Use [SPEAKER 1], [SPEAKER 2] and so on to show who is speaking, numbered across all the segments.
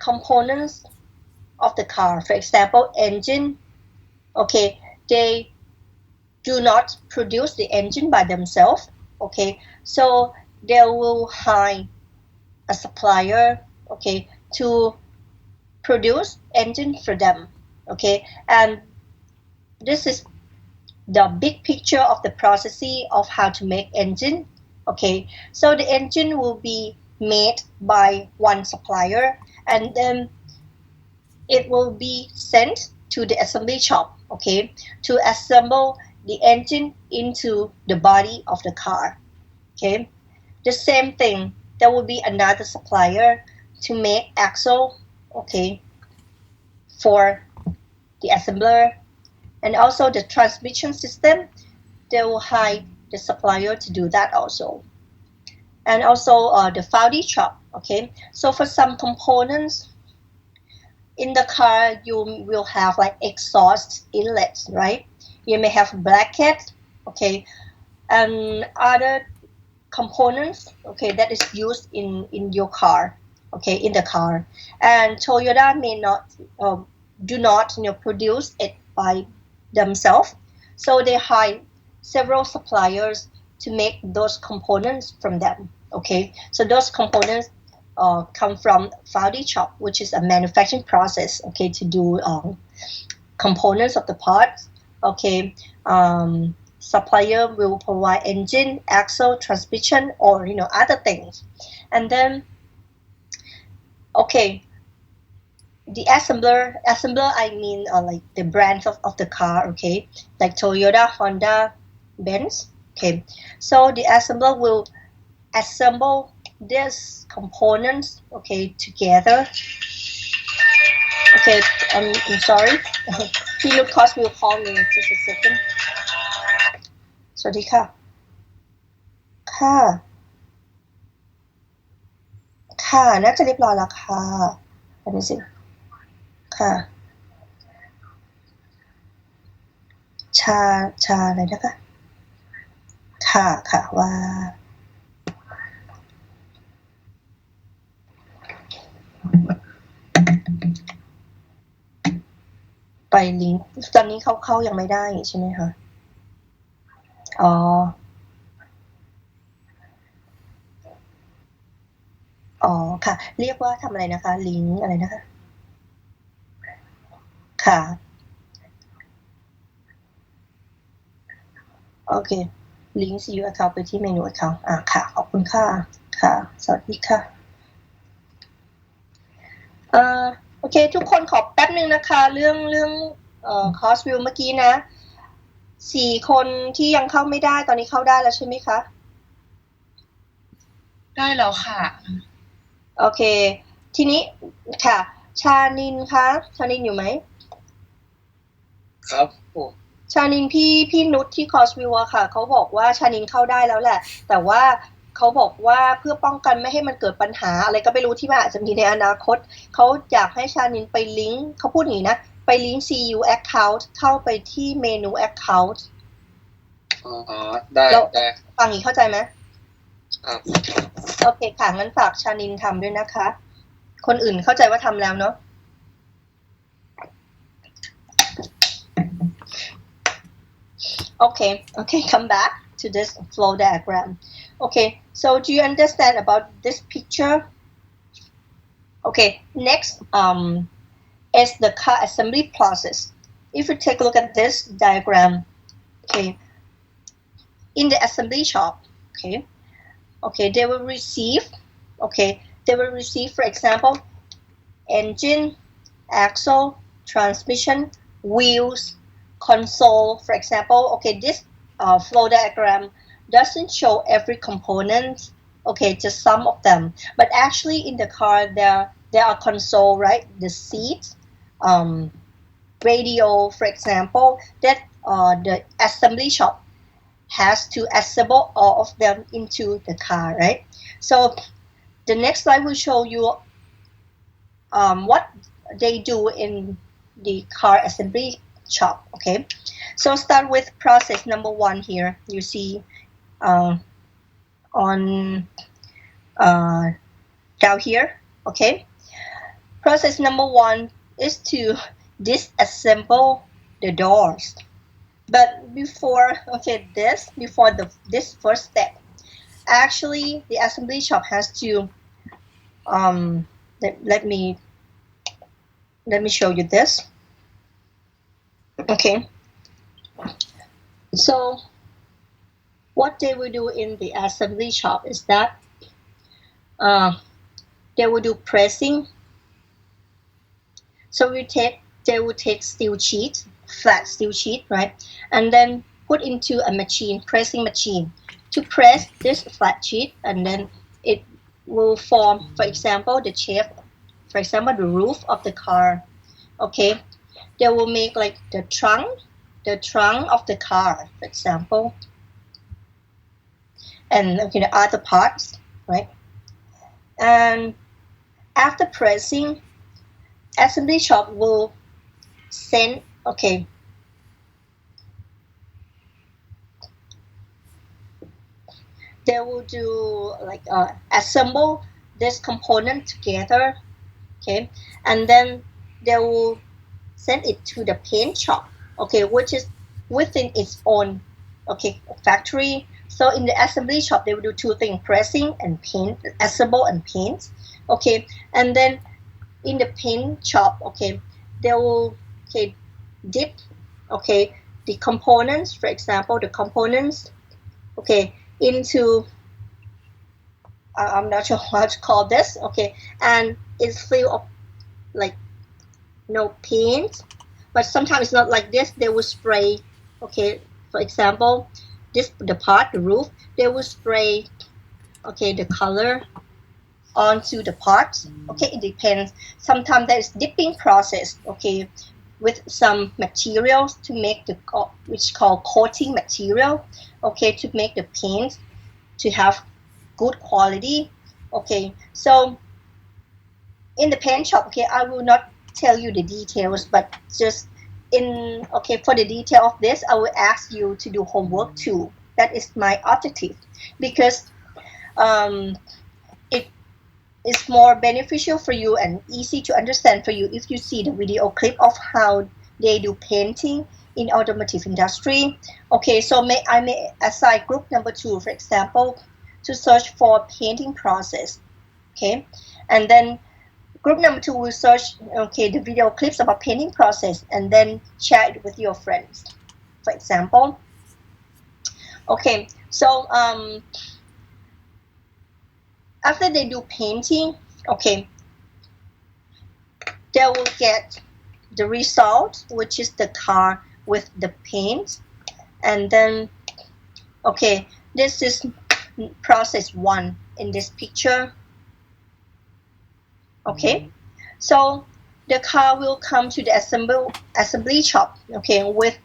[SPEAKER 1] components of the car. For example, engine. Okay, they do not produce the engine by themselves. Okay, so they will hire a supplier, okay, to produce engine for them. Okay, and this is the big picture of the process of how to make engine. Okay, so the engine will be made by one supplier, and then it will be sent to the assembly shop, okay, to assemble the engine into the body of the car. Okay, the same thing, there will be another supplier to make axle, okay, for the assembler, and also the transmission system, they will hire the supplier to do that also. And also the foundry shop. Okay, so for some components in the car, you will have like exhaust inlets, right? You may have bracket, okay, and other components, okay, that is used in your car, okay, in the car. And Toyota may not do not produce it by themselves, so they hire several suppliers to make those components from them. Okay, so those components come from foundry shop, which is a manufacturing process, okay, to do components of the parts. Okay, supplier will provide engine, axle, transmission, or other things. And then, okay, the assembler I mean like the brands of the car, okay, like Toyota, Honda, Benz. Okay, so the assembler will assemble these components, okay, together. Okay, I'm sorry. Lucas will call me in just a second. สวัสดีค่ะค่ะน่าจะเรียบร้อยแล้วค่ะอันนี้สิค่ะชาอะไรนะคะค่ะว่าไปลิงก์ตอนนี้เข้ายังไม่ได้ใช่ไหมคะอ๋อค่ะเรียกว่าทำอะไรนะคะลิงก์อะไรนะคะค่ะโอเคลิงก์ CU account ไปที่เมนู account ค่ะขอบคุณค่ะสวัสดีค่ะโอเคทุกคนขอแป๊บนึงนะคะเรื่องcost view เมื่อกี้นะ4คนที่ยังเข้าไม่ได้ตอนนี้เข้าได้แล้วใช่ไหมคะ
[SPEAKER 2] ได้แล้วค่ะ
[SPEAKER 1] โอเคทีนี้ค่ะชานินคะชานินอยู่ไหม
[SPEAKER 3] ครับ
[SPEAKER 1] ชานินพี่นุชที่ cost view อะค่ะเขาบอกว่าชานินเข้าได้แล้วแหละแต่ว่าเขาบอกว่าเพื่อป้องกันไม่ให้มันเกิดปัญหาอะไรก็ไม่รู้ที่มันอาจจะมีในอนาคตเขาอยากให้ชานินไปลิงก์เขาพูดอย่างนี้นะไปลิงก์ CU account เข้าไปที่เมนู account
[SPEAKER 3] ได้
[SPEAKER 1] ฟังอีกเข้าใจไหม
[SPEAKER 3] ครับ
[SPEAKER 1] โอเคค่ะงั้นฝากชานินทำด้วยนะคะคนอื่นเข้าใจว่าทำแล้วเนาะOkay, come back to this flow diagram. Okay, so do you understand about this picture? Okay, next is the car assembly process. If you take a look at this diagram, okay, in the assembly shop, okay, they will receive, for example, engine, axle, transmission, wheels, console, for example. Okay, this flow diagram doesn't show every component, okay, just some of them, but actually in the car there are console, right, the seats, radio, for example, that the assembly shop has to assemble all of them into the car, right? So the next slide will show you what they do in the car assembly shop. Okay, so start with process number 1 here. You see on down here. Okay, process number 1 is to disassemble the doors. But before this first step, actually the assembly shop has to let me show you this. Okay, so what they will do in the assembly shop is that they will do pressing. So they will take steel sheet, flat steel sheet, right, and then put into a machine, pressing machine, to press this flat sheet, and then it will form, for example, the shape, for example, the roof of the car. Okay, they will make like the trunk of the car, for example, and the other parts, right? And after pressing, assembly shop will send, they will do like assemble this component together, okay, and then they will send it to the paint shop, okay, which is within its own factory. So in the assembly shop, they will do two things: pressing and paint, assemble and paint, okay, and then in the paint shop, okay, they will dip the components, for example, the components into I'm not sure how to call this, okay, and it's filled of like paint, but sometimes it's not like this. They will spray, okay, for example, the part, the roof, they will spray the color onto the parts, okay. It depends. Sometimes there is dipping process, okay, with some materials to make the which called coating material, okay, to make the paint to have good quality, okay. So in the paint shop, okay, I will not tell you the details, but just for the detail of this, I will ask you to do homework too. That is my objective, because it is more beneficial for you and easy to understand for you if you see the video clip of how they do painting in automotive industry. Okay, so I may assign group number 2, for example, to search for painting process, okay, and then group number 2 will search the video clips about painting process and then share it with your friends, for example. Okay, so after they do painting, okay, they will get the result, which is the car with the paint, and then this is process 1 in this picture. Okay, so the car will come to the assembly shop, okay, with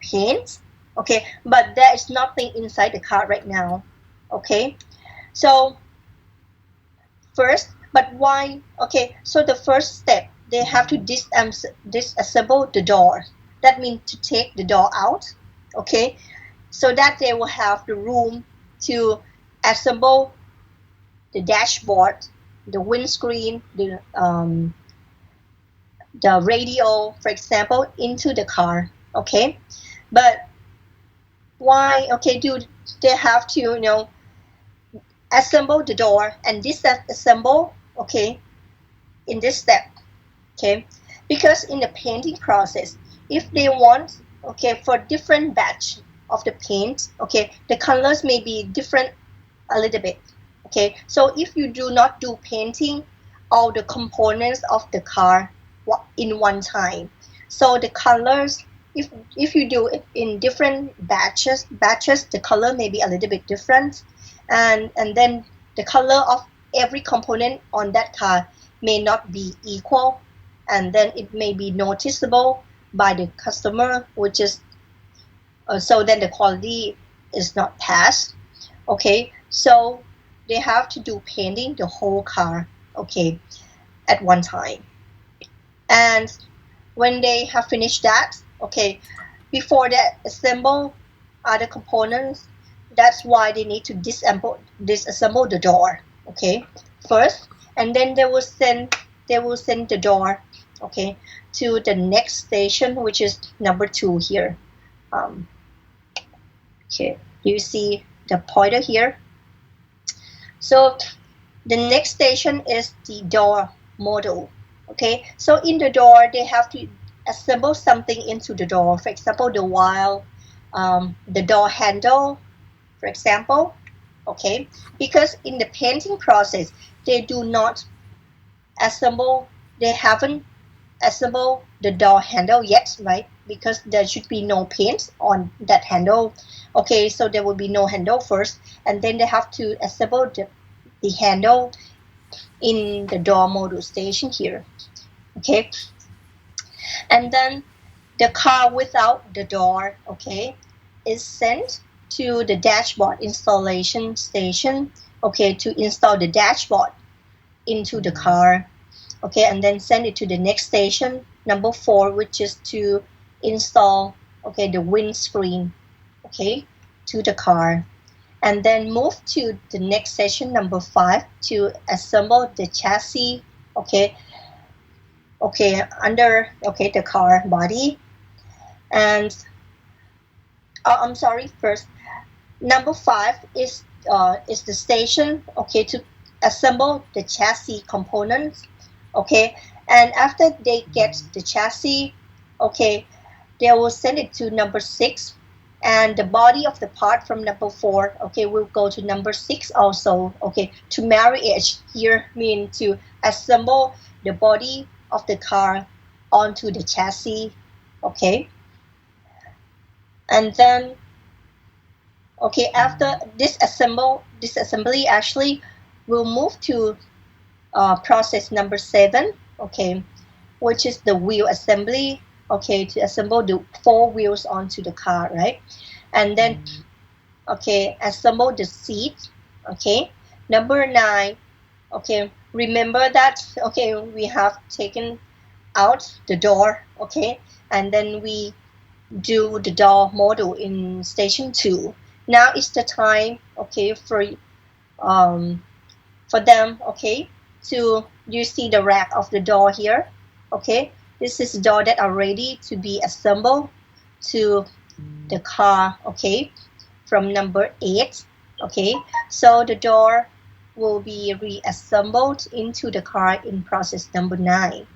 [SPEAKER 1] paint, okay, but there is nothing inside the car right now, okay. So first, but why? Okay, so the first step, they have to disassemble the door. That means to take the door out, okay, so that they will have the room to assemble the dashboard, the windscreen, the radio, for example, into the car, okay. But why? Okay, do they have to assemble the door and disassemble, okay, in this step, okay, because in the painting process, if they want, okay, for different batch of the paint, okay, the colors may be different a little bit, okay. So if you do not do painting all the components of the car in one time, so the colors, if you do it in different batches, the color may be a little bit different, and then the color of every component on that car may not be equal, and then it may be noticeable by the customer, which is so then the quality is not passed, okay. So they have to do painting the whole car, okay, at one time. And when they have finished that, okay, before they assemble other components, that's why they need to disassemble the door, okay, first, and then they will send they will send the door, okay, to the next station, which is number 2 here. Okay, do you see the pointer here? So the next station is the door module. Okay, so in the door they have to assemble something into the door. For example, the wire, the door handle, for example. Okay, because in the painting process they do not assemble, they haven't assembled the door handle yet, right? Because there should be no paint on that handle. Okay, so there will be no handle first, and then they have to assemble the handle in the door module station here. Okay, and then the car without the door, okay, is sent to the dashboard installation station, okay, to install the dashboard into the car, okay, and then send it to the next station, number 4, which is to install, okay, the windscreen, okay, to the car, and then move to the next session, number 5, to assemble the chassis, okay, under, okay, the car body. And I'm sorry, first, number 5 is the station, okay, to assemble the chassis components, okay, and after they get the chassis, okay, they will send it to number 6, and the body of the part from number 4, okay, will go to number 6 also, okay. To marriage here mean to assemble the body of the car onto the chassis, okay. And then, okay, after this assembly actually will move to process number 7, okay, which is the wheel assembly, okay, to assemble the 4 wheels onto the car, right? And then, okay, assemble the seat, okay. Number 9, okay, remember that, okay, we have taken out the door, okay, and then we do the door model in station 2. Now is the time, okay, for them, okay, to, you see the rack of the door here, okay, this is the door that are ready to be assembled to the car, okay, from number 8, okay, so the door will be reassembled into the car in process number 9,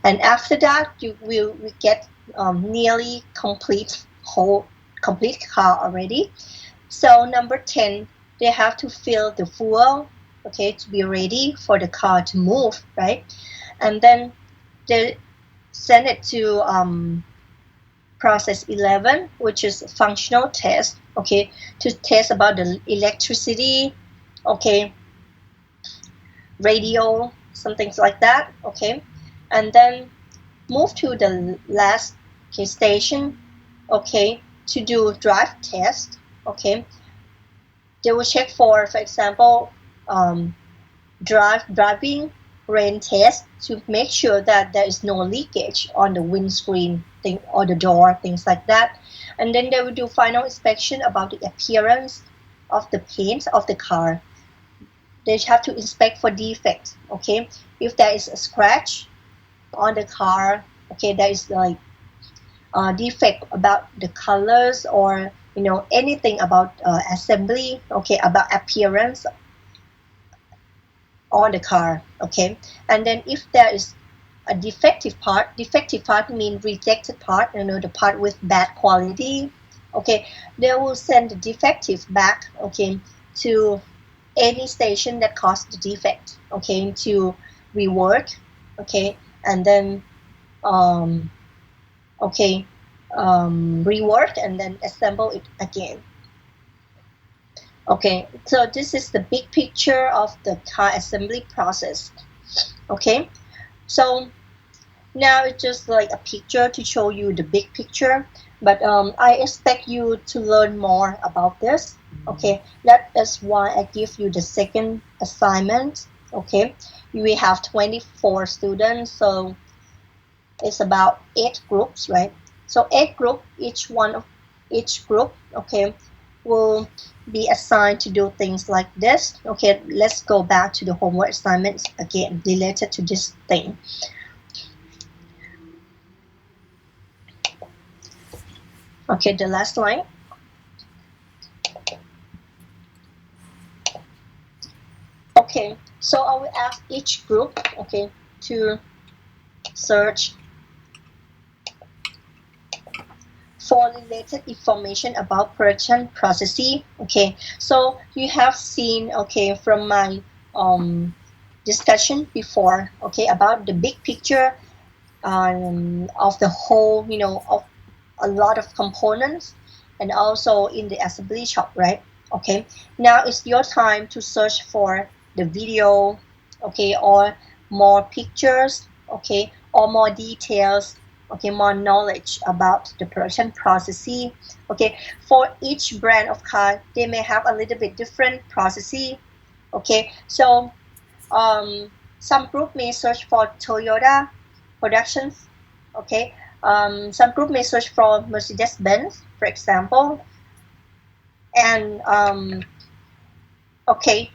[SPEAKER 1] and after that you will get nearly complete car already. So number 10, they have to fill the fuel, okay, to be ready for the car to move, right? And then they send it to process 11, which is functional test, okay, to test about the electricity, okay, radio, some things like that, okay. And then move to the last, okay, station, okay, to do drive test, okay. They will check for example, driving rain test to make sure that there is no leakage on the windscreen thing or the door, things like that. And then they will do final inspection about the appearance of the paint of the car. They have to inspect for defects, okay. If there is a scratch on the car, okay, there is like defect about the colors or anything about assembly, okay, about appearance on the car, okay. And then if there is a defective part means rejected part, the part with bad quality, okay, they will send the defective back, okay, to any station that caused the defect, okay, to rework, okay, and then rework and then assemble it again. Okay, so this is the big picture of the car assembly process. Okay, so now it's just like a picture to show you the big picture, but I expect you to learn more about this. Okay, that is why I give you the second assignment. Okay, we have 24 students, so it's about 8 groups, right? So 8 group, each group, okay, will be assigned to do things like this. Okay, let's go back to the homework assignments again related to this thing. Okay, the last line. Okay, so I will ask each group, okay, to search for related information about production processes. Okay, so you have seen, okay, from my discussion before, okay, about the big picture of the whole, of a lot of components, and also in the assembly shop, right? Okay, now it's your time to search for the video, okay, or more pictures, okay, or more details, okay, more knowledge about the production processes. Okay, for each brand of car, they may have a little bit different processes. Okay, so some group may search for Toyota productions. Okay, some group may search for Mercedes-Benz, for example, and okay,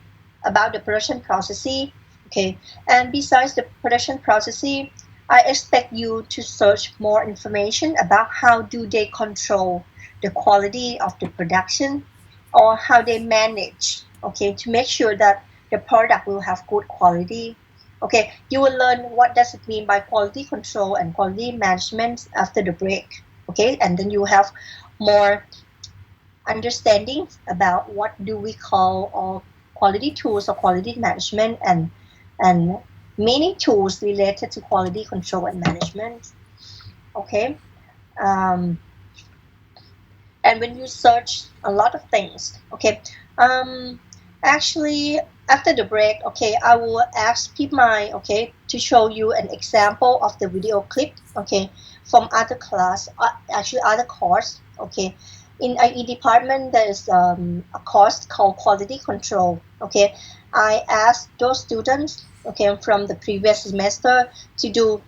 [SPEAKER 1] about the production processes. Okay, and besides the production processes, I expect you to search more information about how do they control the quality of the production, or how they manage, okay, to make sure that the product will have good quality. Okay, you will learn what does it mean by quality control and quality management after the break. Okay, and then you have more understanding about what do we call quality tools or quality management, and many tools related to quality control and management. Okay, and when you search a lot of things, okay, actually after the break, okay, I will ask Pimai, okay, to show you an example of the video clip, okay, from other class, actually other course. Okay, in IE department there is a course called quality control. Okay, I asked those students, okay, from the previous semester to do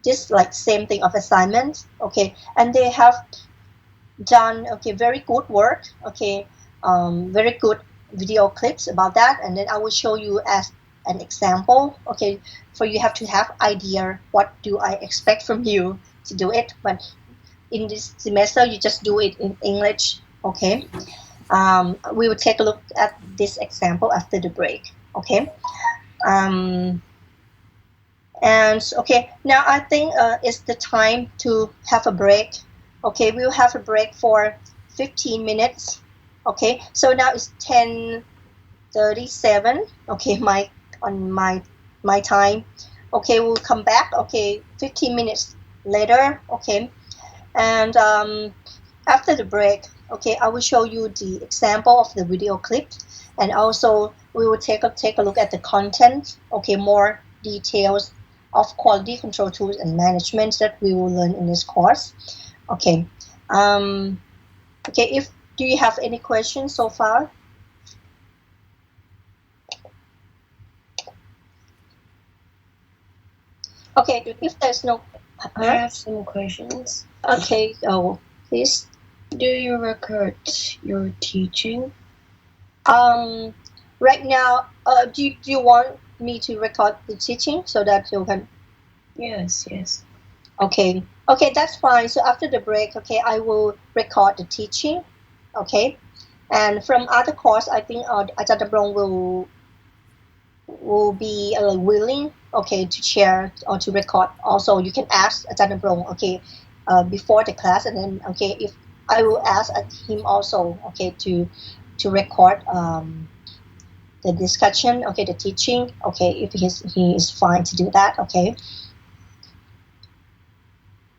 [SPEAKER 1] this like same thing of assignments. Okay, and they have done, okay, very good work. Okay, very good video clips about that, and then I will show you as an example. Okay, for you have to have idea what do I expect from you to do it, but in this semester you just do it in English. Okay, we will take a look at this example after the break. Okay, and okay, now I think it's the time to have a break. Okay, we'll have a break for 15 minutes. Okay, so now it's 10:37. Okay, my time. Okay, we'll come back. Okay, 15 minutes later. Okay, and after the break, okay, I will show you the example of the video clip, and also we will take a look at the content. Okay, more details of quality control tools and management that we will learn in this course. Okay, okay, do you have any questions so far? Okay, if there's no...
[SPEAKER 2] I have some questions.
[SPEAKER 1] Okay, please.
[SPEAKER 2] Do you record your teaching?
[SPEAKER 1] Right now, do you want me to record the teaching so that you can...
[SPEAKER 2] Yes.
[SPEAKER 1] Okay, that's fine. So after the break, okay, I will record the teaching. Okay, and from other course, I think Ajahn Damrong will be willing, okay, to share or to record. Also, you can ask Ajahn Damrong, okay, before the class, and then okay, if I will ask him also, okay, to record the discussion, okay, the teaching, okay, if he is fine to do that. Okay.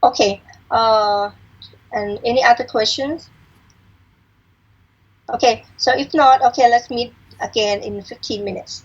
[SPEAKER 1] Okay, and any other questions? Okay, so if not, okay, let's meet again in 15 minutes.